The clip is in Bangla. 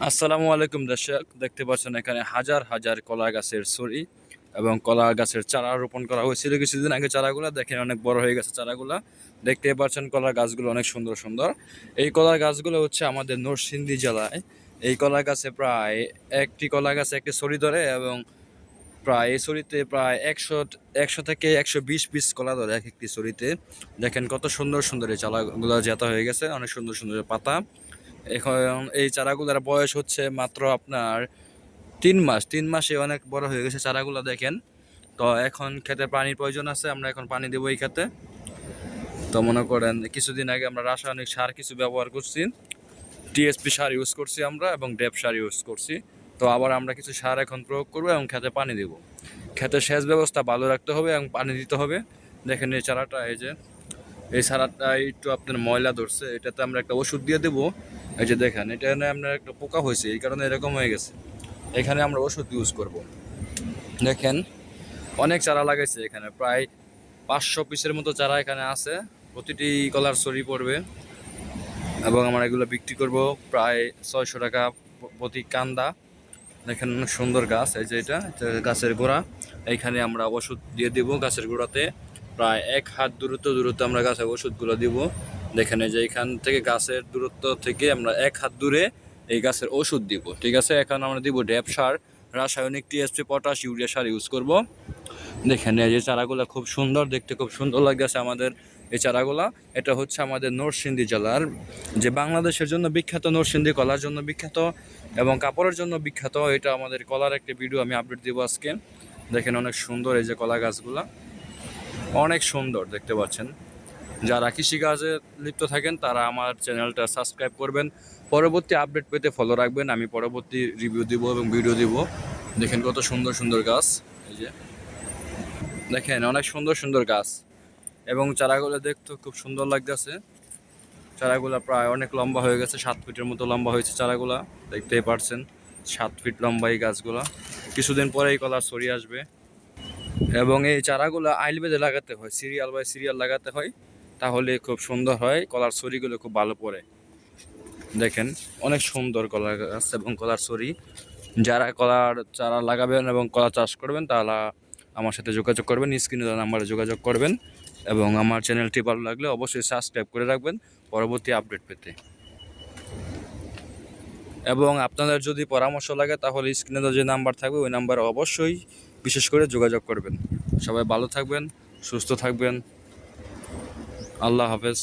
আসসালামু আলাইকুম দর্শক, দেখতে পাচ্ছেন এখানে হাজার হাজার কলা গাছের ছড়ি এবং কলা গাছের চারা রোপণ করা হয়েছিল কিছুদিন আগে। চারাগুলা দেখেন অনেক বড় হয়ে গেছে। চারাগুলা দেখতে পাচ্ছেন, কলা গাছগুলো অনেক সুন্দর সুন্দর। এই কলা গাছগুলো হচ্ছে আমাদের নরসিংদী জেলায়। এই কলা গাছে প্রায় একটি কলা গাছে একটি ছড়ি ধরে এবং প্রায় এই ছড়িতে প্রায় একশো থেকে 120 পিস কলা ধরে এক একটি ছড়িতে। দেখেন কত সুন্দর সুন্দর এই চারাগুলো জাতা হয়ে গেছে, অনেক সুন্দর সুন্দর পাতা। এখন এই চারাগুলোর বয়স হচ্ছে মাত্র আপনার 3 মাস। 3 মাসে অনেক বড় হয়ে গেছে চারাগুলো দেখেন। তো এখন খেতে পানির প্রয়োজন আছে, আমরা এখন পানি দেবো এই খেতে। তো মনে করেন কিছুদিন আগে আমরা রাসায়নিক সার কিছু ব্যবহার করছি, টিএসপি সার ইউজ করছি আমরা এবং ডেপ সার ইউজ করছি। তো আবার আমরা কিছু সার এখন প্রয়োগ করবো এবং খেতে পানি দেবো। খেতে সেচ ব্যবস্থা ভালো রাখতে হবে এবং পানি দিতে হবে। দেখেন এই চারাটা, এই চারাটা একটু আপনার ময়লা ধরছে, এটাতে আমরা একটা ওষুধ দিয়ে দেবো। এই যে দেখেন, এটা আপনার একটা পোকা হয়েছে, এই কারণে এরকম হয়ে গেছে। এখানে আমরা ওষুধ ইউজ করব। দেখেন অনেক চারা লাগাইছে এখানে, প্রায় 500 পিসের মতো চারা এখানে আছে। প্রতিটি কলার ছড়ি পড়বে এবং আমরা এগুলো বিক্রি করব প্রায় 600 টাকা প্রতি কান্দা। দেখেন অনেক সুন্দর গাছ। এই যে এটা গাছের গোড়া, এইখানে আমরা ওষুধ দিয়ে দিব গাছের গোড়াতে। প্রায় 1 হাত দূরত্ব আমরা গাছের ওষুধগুলো দিব। দেখেন এই যে এখান থেকে গাছের দূরত্ব থেকে আমরা 1 হাত দূরে এই গাছের ওষুধ দিব। ঠিক আছে, এখন আমরা দিব ড্যাপ সার, রাসায়নিক টিএসপি, পটাশ, ইউরিয়া সার ইউজ করব। দেখেন এই যে চারাগুলো খুব সুন্দর দেখতে, খুব সুন্দর লাগছে আমাদের এই চারাগুলা। এটা হচ্ছে আমাদের নরসিংদী জেলার, যে বাংলাদেশের জন্য বিখ্যাত, নরসিংদী কলার জন্য বিখ্যাত এবং কাপড়ের জন্য বিখ্যাত। এটা আমাদের কলার একটা ভিডিও আমি আপডেট দিব আজকে। দেখেন অনেক সুন্দর এই যে কলা গাছগুলা, অনেক সুন্দর দেখতে পাচ্ছেন। যারা কৃষিকাজে লিপ্ত থাকেন তারা আমার চ্যানেলটা সাবস্ক্রাইব করবেন, পরবর্তী আপডেট পেতে ফলো রাখবেন। আমি পরবর্তী রিভিউ দিব এবং ভিডিও দিব। দেখেন কত সুন্দর সুন্দর গাছ। এই যে দেখেন অনেক সুন্দর সুন্দর গাছ এবং চারাগুলো দেখতে খুব সুন্দর লাগতেছে। চারাগুলা প্রায় অনেক লম্বা হয়ে গেছে, 7 ফিটের মতো লম্বা হয়েছে চারাগুলা, দেখতেই পারছেন। 7 ফিট লম্বা এই গাছগুলা। কিছুদিন পরে এই কলার ছড়ি আসবে এবং এই চারাগুলা আইল বেঁধে লাগাতে হয়, সিরিয়াল বাই সিরিয়াল লাগাতে হয়, তাহলে খুব সুন্দর হয়। কলার ছড়িগুলো খুব ভালো পড়ে। দেখেন অনেক সুন্দর কলা গাছ এবং কলার ছড়ি। যারা কলার চারা লাগাবেন এবং কলা চাষ করবেন তারা আমার সাথে যোগাযোগ করবেন, স্ক্রিনে দেওয়া নাম্বারে যোগাযোগ করবেন এবং আমার চ্যানেলটি ভালো লাগলে অবশ্যই সাবস্ক্রাইব করে রাখবেন পরবর্তী আপডেট পেতে। এবং আপনাদের যদি পরামর্শ লাগে তাহলে স্ক্রিনে দেওয়া যে নাম্বার থাকবে ওই নাম্বারে অবশ্যই বিশেষ করে যোগাযোগ করবেন। সবাই ভালো থাকবেন, সুস্থ থাকবেন। আল্লাহ হাফেজ।